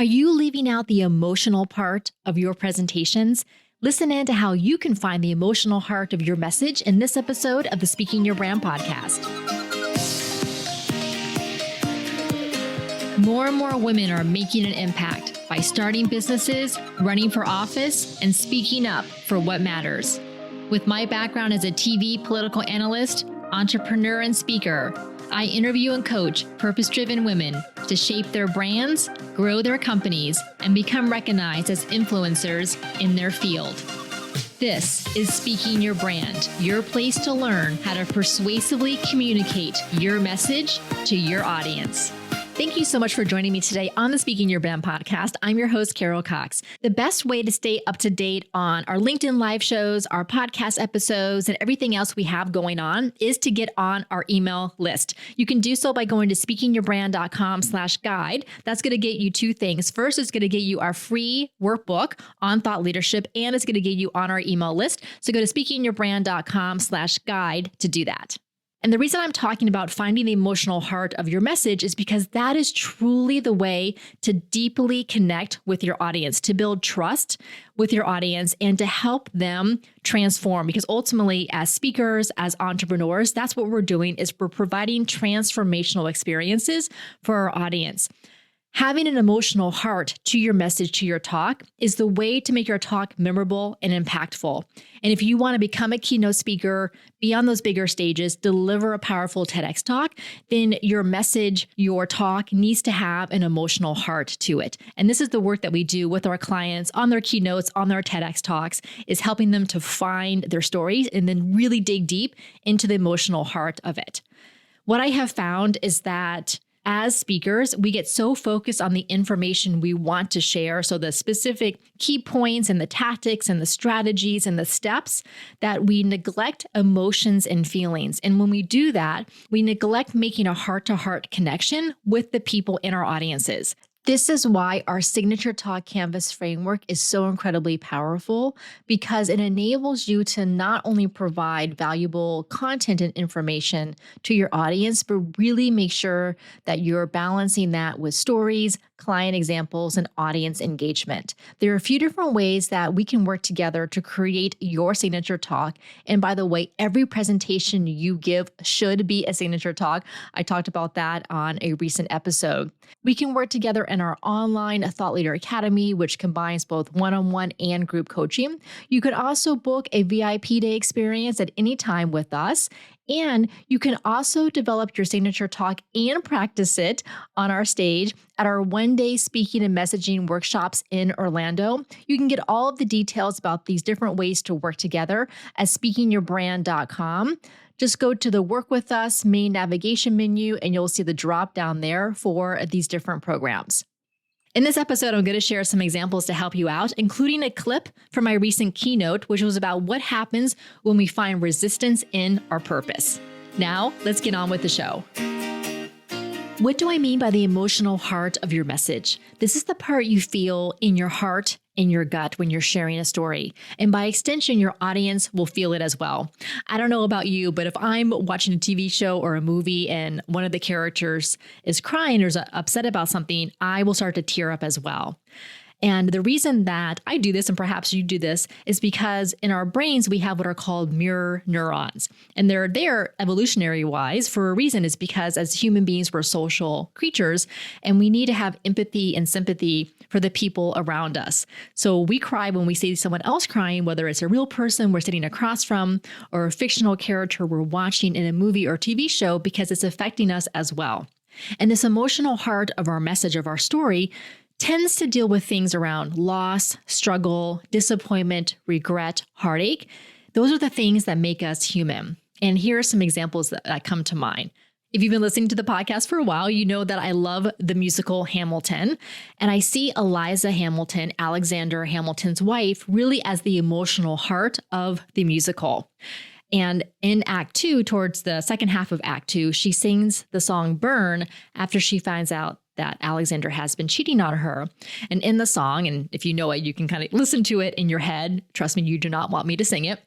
Are you leaving out the emotional part of your presentations? Listen in to how you can find the emotional heart of your message in this episode of the Speaking Your Brand podcast. More and more women are making an impact by starting businesses, running for office, and speaking up for what matters. With my background as a TV political analyst, entrepreneur, and speaker, I interview and coach purpose-driven women to shape their brands, grow their companies, and become recognized as influencers in their field. This is Speaking Your Brand, your place to learn how to persuasively communicate your message to your audience. Thank you so much for joining me today on the Speaking Your Brand podcast. I'm your host, Carol Cox. The best way to stay up to date on our LinkedIn live shows, our podcast episodes, and everything else we have going on is to get on our email list. You can do so by going to speakingyourbrand.com/guide. That's going to get you two things. First, it's going to get you our free workbook on thought leadership, and it's going to get you on our email list. So go to speakingyourbrand.com/guide to do that. And the reason I'm talking about finding the emotional heart of your message is because that is truly the way to deeply connect with your audience, to build trust with your audience, and to help them transform. Because ultimately, as speakers, as entrepreneurs, that's what we're doing, is we're providing transformational experiences for our audience. Having an emotional heart to your message, to your talk, is the way to make your talk memorable and impactful. And if you want to become a keynote speaker, be on those bigger stages, deliver a powerful TEDx talk, then your message, your talk needs to have an emotional heart to it. And this is the work that we do with our clients on their keynotes, on their TEDx talks, is helping them to find their stories and then really dig deep into the emotional heart of it. What I have found is that as speakers, we get so focused on the information we want to share, so the specific key points and the tactics and the strategies and the steps, that we neglect emotions and feelings. And when we do that, we neglect making a heart-to-heart connection with the people in our audiences. This is why our signature talk canvas framework is so incredibly powerful, because it enables you to not only provide valuable content and information to your audience, but really make sure that you're balancing that with stories, client examples, and audience engagement. There are a few different ways that we can work together to create your signature talk. And by the way, every presentation you give should be a signature talk. I talked about that on a recent episode. We can work together in our online Thought Leader Academy, which combines both one-on-one and group coaching. You could also book a VIP day experience at any time with us. And you can also develop your signature talk and practice it on our stage at our one-day speaking and messaging workshops in Orlando. You can get all of the details about these different ways to work together at speakingyourbrand.com. Just go to the Work With Us main navigation menu, and you'll see the drop down there for these different programs. In this episode, I'm going to share some examples to help you out, including a clip from my recent keynote, which was about what happens when we find resistance in our purpose. Now, let's get on with the show. What do I mean by the emotional heart of your message? This is the part you feel in your heart, in your gut when you're sharing a story. And by extension, your audience will feel it as well. I don't know about you, but if I'm watching a TV show or a movie and one of the characters is crying or is upset about something, I will start to tear up as well. And the reason that I do this, and perhaps you do this, is because in our brains, we have what are called mirror neurons. And they're there evolutionary-wise for a reason. Is because as human beings, we're social creatures, and we need to have empathy and sympathy for the people around us. So we cry when we see someone else crying, whether it's a real person we're sitting across from or a fictional character we're watching in a movie or TV show, because it's affecting us as well. And this emotional heart of our message, of our story, tends to deal with things around loss, struggle, disappointment, regret, heartache. Those are the things that make us human. And here are some examples that come to mind. If you've been listening to the podcast for a while, you know that I love the musical Hamilton. And I see Eliza Hamilton, Alexander Hamilton's wife, really as the emotional heart of the musical. And in Act 2, towards the second half of Act 2, she sings the song Burn after she finds out that Alexander has been cheating on her. And in the song, and if you know it, you can kind of listen to it in your head. Trust me, you do not want me to sing it.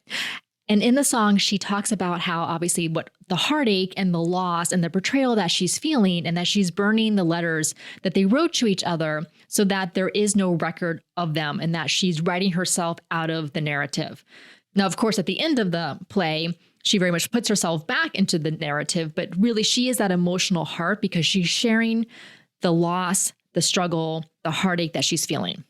And in the song, she talks about how obviously what the heartache and the loss and the betrayal that she's feeling, and that she's burning the letters that they wrote to each other so that there is no record of them, and that she's writing herself out of the narrative. Now, of course, at the end of the play, she very much puts herself back into the narrative, but really she is that emotional heart because she's sharing the loss, the struggle, the heartache that she's feeling.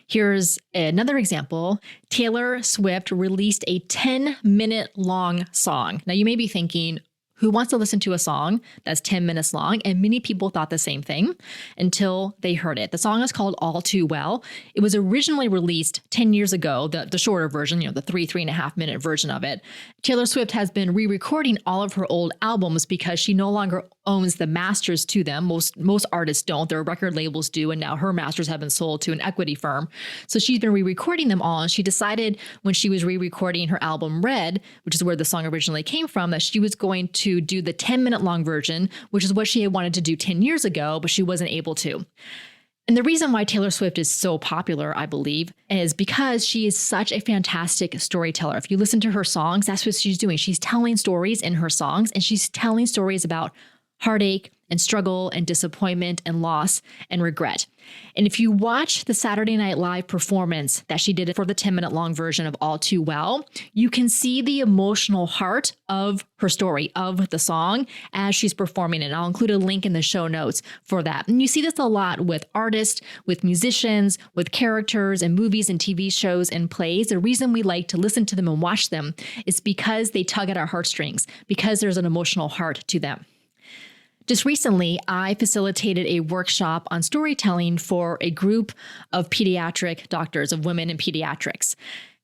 Here's another example. Taylor Swift released a 10-minute long song. Now you may be thinking, who wants to listen to a song that's 10 minutes long? And many people thought the same thing until they heard it. The song is called All Too Well. It was originally released 10 years ago, the shorter version, the 3.5 minute version of it. Taylor Swift has been re-recording all of her old albums because she no longer owns the masters to them. Most artists don't. Their record labels do. And now her masters have been sold to an equity firm. So she's been re-recording them all. And she decided when she was re-recording her album Red, which is where the song originally came from, that she was going to do the 10-minute long version, which is what she had wanted to do 10 years ago, but she wasn't able to. And the reason why Taylor Swift is so popular, I believe, is because she is such a fantastic storyteller. If you listen to her songs, that's what she's doing. She's telling stories in her songs, and she's telling stories about heartache and struggle and disappointment and loss and regret. And if you watch the Saturday Night Live performance that she did for the 10-minute long version of All Too Well, you can see the emotional heart of her story, of the song, as she's performing it. I'll include a link in the show notes for that. And you see this a lot with artists, with musicians, with characters in movies and TV shows and plays. The reason we like to listen to them and watch them is because they tug at our heartstrings, because there's an emotional heart to them. Just recently, I facilitated a workshop on storytelling for a group of pediatric doctors, of women in pediatrics.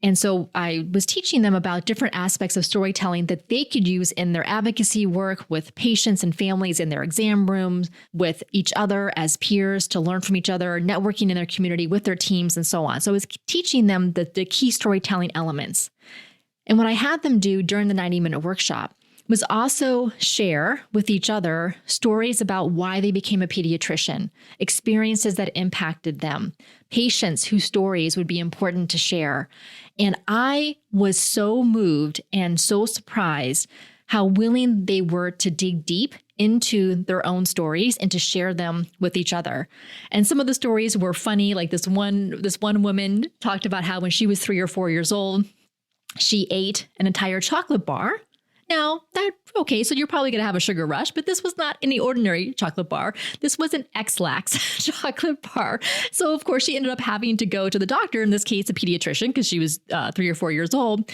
And so I was teaching them about different aspects of storytelling that they could use in their advocacy work with patients and families in their exam rooms, with each other as peers to learn from each other, networking in their community with their teams, and so on. So I was teaching them the key storytelling elements. And what I had them do during the 90-minute workshop was also share with each other stories about why they became a pediatrician, experiences that impacted them, patients whose stories would be important to share. And I was so moved and so surprised how willing they were to dig deep into their own stories and to share them with each other. And some of the stories were funny. Like this one woman talked about how when she was 3 or 4 years old, she ate an entire chocolate bar. Now, so you're probably going to have a sugar rush, but this was not any ordinary chocolate bar. This was an X-Lax chocolate bar. So, of course, she ended up having to go to the doctor, in this case, a pediatrician, because she was 3 or 4 years old.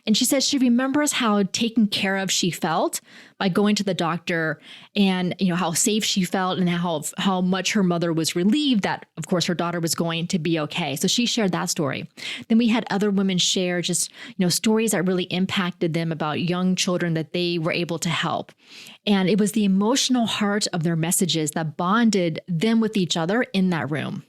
And she said she remembers how taken care of she felt by going to the doctor, and how safe she felt, and how much her mother was relieved that, of course, her daughter was going to be okay. So she shared that story. Then we had other women share just stories that really impacted them about young children that they were able to help. And it was the emotional heart of their messages that bonded them with each other in that room.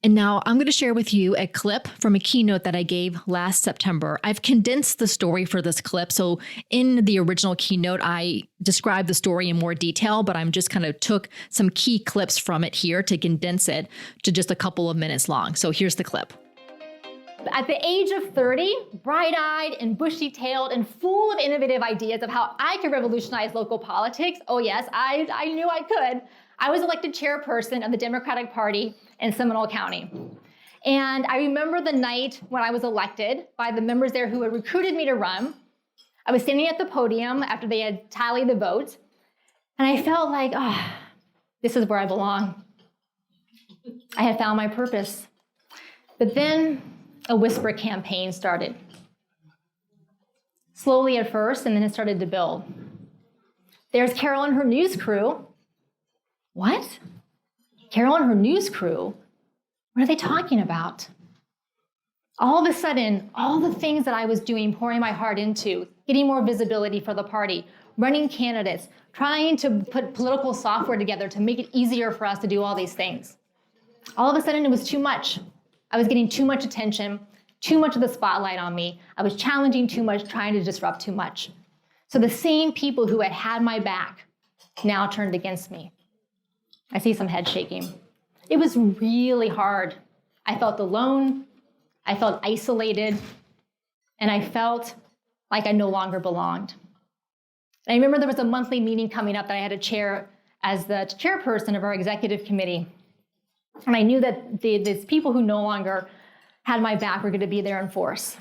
And now I'm going to share with you a clip from a keynote that I gave last September. I've condensed the story for this clip. So in the original keynote, I described the story in more detail, but I'm just kind of took some key clips from it here to condense it to just a couple of minutes long. So here's the clip. At the age of 30, bright-eyed and bushy-tailed and full of innovative ideas of how I could revolutionize local politics, oh yes, I knew I could, I was elected chairperson of the Democratic Party in Seminole County. And I remember the night when I was elected by the members there who had recruited me to run. I was standing at the podium after they had tallied the votes, and I felt like, this is where I belong. I had found my purpose. But then a whisper campaign started. Slowly at first, and then it started to build. There's Carol and her news crew. What? Carol and her news crew? What are they talking about? All of a sudden, all the things that I was doing, pouring my heart into, getting more visibility for the party, running candidates, trying to put political software together to make it easier for us to do all these things. All of a sudden, it was too much. I was getting too much attention, too much of the spotlight on me. I was challenging too much, trying to disrupt too much. So the same people who had had my back now turned against me. I see some head shaking. It was really hard. I felt alone, I felt isolated, and I felt like I no longer belonged. And I remember there was a monthly meeting coming up that I had to chair as the chairperson of our executive committee. And I knew that these people who no longer had my back were going to be there in force.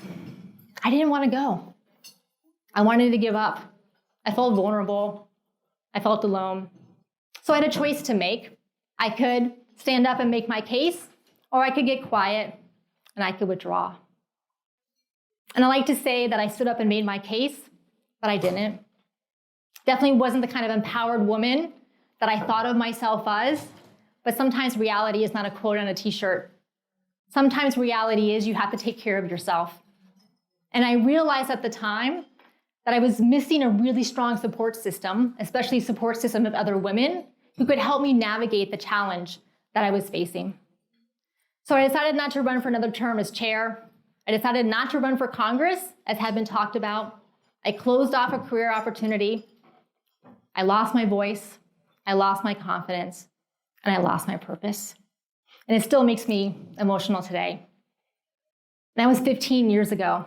I didn't want to go. I wanted to give up. I felt vulnerable. I felt alone. So I had a choice to make. I could stand up and make my case, or I could get quiet and I could withdraw. And I like to say that I stood up and made my case, but I didn't. Definitely wasn't the kind of empowered woman that I thought of myself as, but sometimes reality is not a quote on a t-shirt. Sometimes reality is you have to take care of yourself. And I realized at the time that I was missing a really strong support system, especially support system of other women who could help me navigate the challenge that I was facing. So I decided not to run for another term as chair. I decided not to run for Congress, as had been talked about. I closed off a career opportunity. I lost my voice. I lost my confidence. And I lost my purpose. And it still makes me emotional today. That was 15 years ago.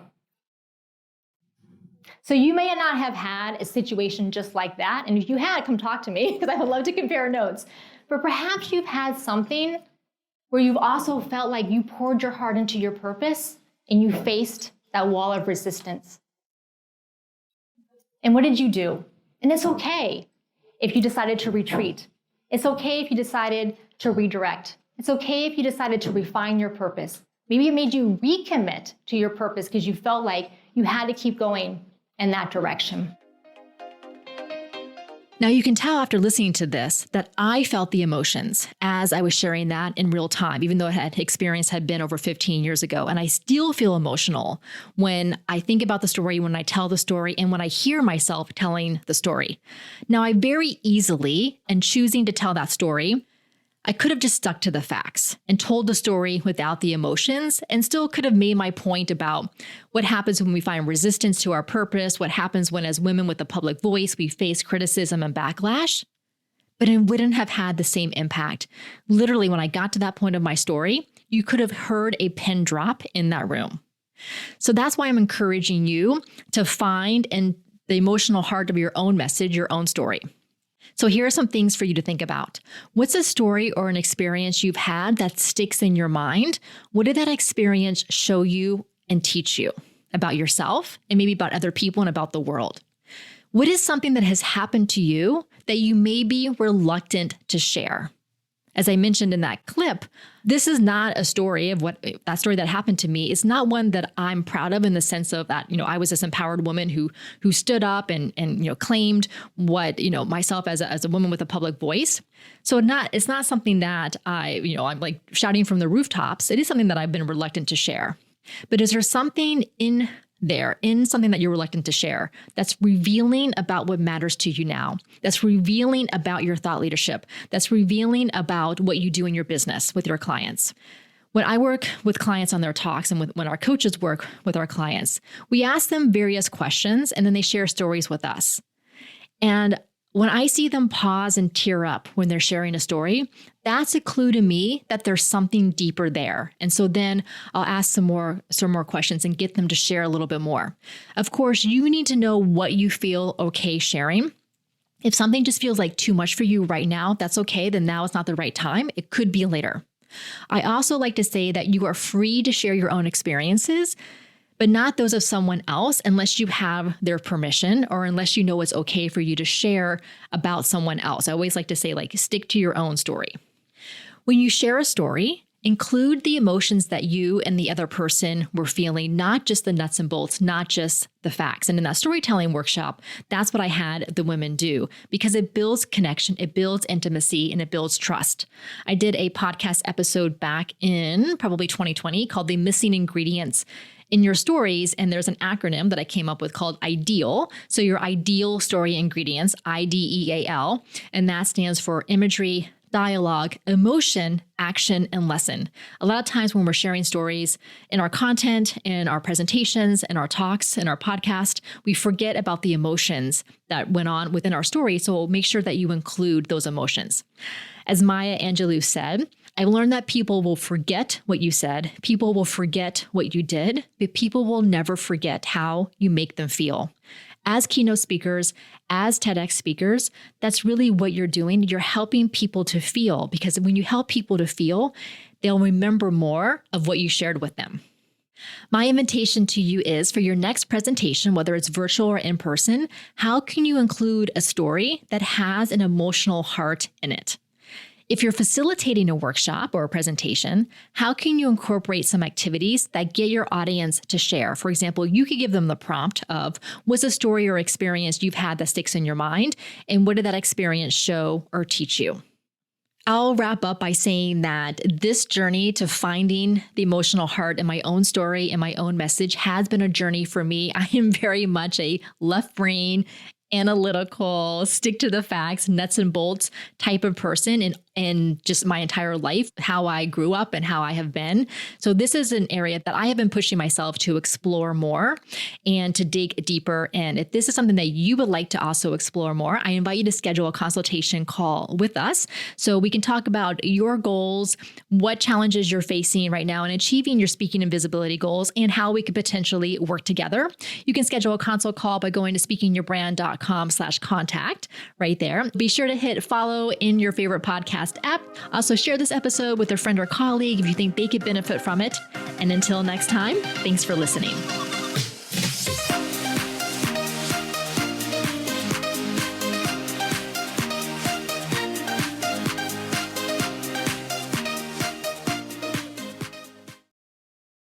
So you may not have had a situation just like that. And if you had, come talk to me, because I would love to compare notes. But perhaps you've had something where you've also felt like you poured your heart into your purpose and you faced that wall of resistance. And what did you do? And it's okay if you decided to retreat. It's okay if you decided to redirect. It's okay if you decided to refine your purpose. Maybe it made you recommit to your purpose because you felt like you had to keep going in that direction. Now you can tell after listening to this that I felt the emotions as I was sharing that in real time, even though experience had been over 15 years ago. And I still feel emotional when I think about the story, when I tell the story, and when I hear myself telling the story. Now I very easily, in choosing to tell that story, I could have just stuck to the facts and told the story without the emotions and still could have made my point about what happens when we find resistance to our purpose, what happens when as women with a public voice, we face criticism and backlash, but it wouldn't have had the same impact. Literally, when I got to that point of my story, you could have heard a pin drop in that room. So that's why I'm encouraging you to find in the emotional heart of your own message, your own story. So here are some things for you to think about. What's a story or an experience you've had that sticks in your mind? What did that experience show you and teach you about yourself and maybe about other people and about the world? What is something that has happened to you that you may be reluctant to share? As I mentioned in that clip, this is not a story of that story that happened to me. It's not one that I'm proud of in the sense of that, I was this empowered woman who stood up and claimed what, myself as a woman with a public voice. So it's not something that I'm like shouting from the rooftops. It is something that I've been reluctant to share. But is there something in something that you're reluctant to share that's revealing about what matters to you now, that's revealing about your thought leadership, that's revealing about what you do in your business with your clients? When I work with clients on their talks and when our coaches work with our clients, we ask them various questions and then they share stories with us. And when I see them pause and tear up when they're sharing a story, that's a clue to me that there's something deeper there. And so then I'll ask some more questions and get them to share a little bit more. Of course, you need to know what you feel okay sharing. If something just feels like too much for you right now, that's okay. Then now is not the right time. It could be later. I also like to say that you are free to share your own experiences, but not those of someone else unless you have their permission or unless you know it's okay for you to share about someone else. I always like to say, stick to your own story. When you share a story, include the emotions that you and the other person were feeling, not just the nuts and bolts, not just the facts. And in that storytelling workshop, that's what I had the women do because it builds connection, it builds intimacy, and it builds trust. I did a podcast episode back in probably 2020 called The Missing Ingredients in Your Stories. And there's an acronym that I came up with called IDEAL. So your ideal story ingredients, IDEAL, and that stands for imagery, dialogue, emotion, action, and lesson. A lot of times when we're sharing stories in our content, in our presentations, in our talks, in our podcast, we forget about the emotions that went on within our story. So make sure that you include those emotions. As Maya Angelou said, I've learned that people will forget what you said, people will forget what you did, but people will never forget how you make them feel. As keynote speakers, as TEDx speakers, that's really what you're doing. You're helping people to feel, because when you help people to feel, they'll remember more of what you shared with them. My invitation to you is, for your next presentation, whether it's virtual or in person, how can you include a story that has an emotional heart in it? If you're facilitating a workshop or a presentation, how can you incorporate some activities that get your audience to share? For example, you could give them the prompt of, what's a story or experience you've had that sticks in your mind, and what did that experience show or teach you? I'll wrap up by saying that this journey to finding the emotional heart in my own story and my own message has been a journey for me. I am very much a left brain, analytical, stick to the facts, nuts and bolts type of person in just my entire life, how I grew up and how I have been. So this is an area that I have been pushing myself to explore more and to dig deeper in. If this is something that you would like to also explore more, I invite you to schedule a consultation call with us so we can talk about your goals, what challenges you're facing right now in achieving your speaking and visibility goals, and how we could potentially work together. You can schedule a consult call by going to speakingyourbrand.com/contact right there. Be sure to hit follow in your favorite podcast app. Also share this episode with a friend or colleague if you think they could benefit from it. And until next time, thanks for listening.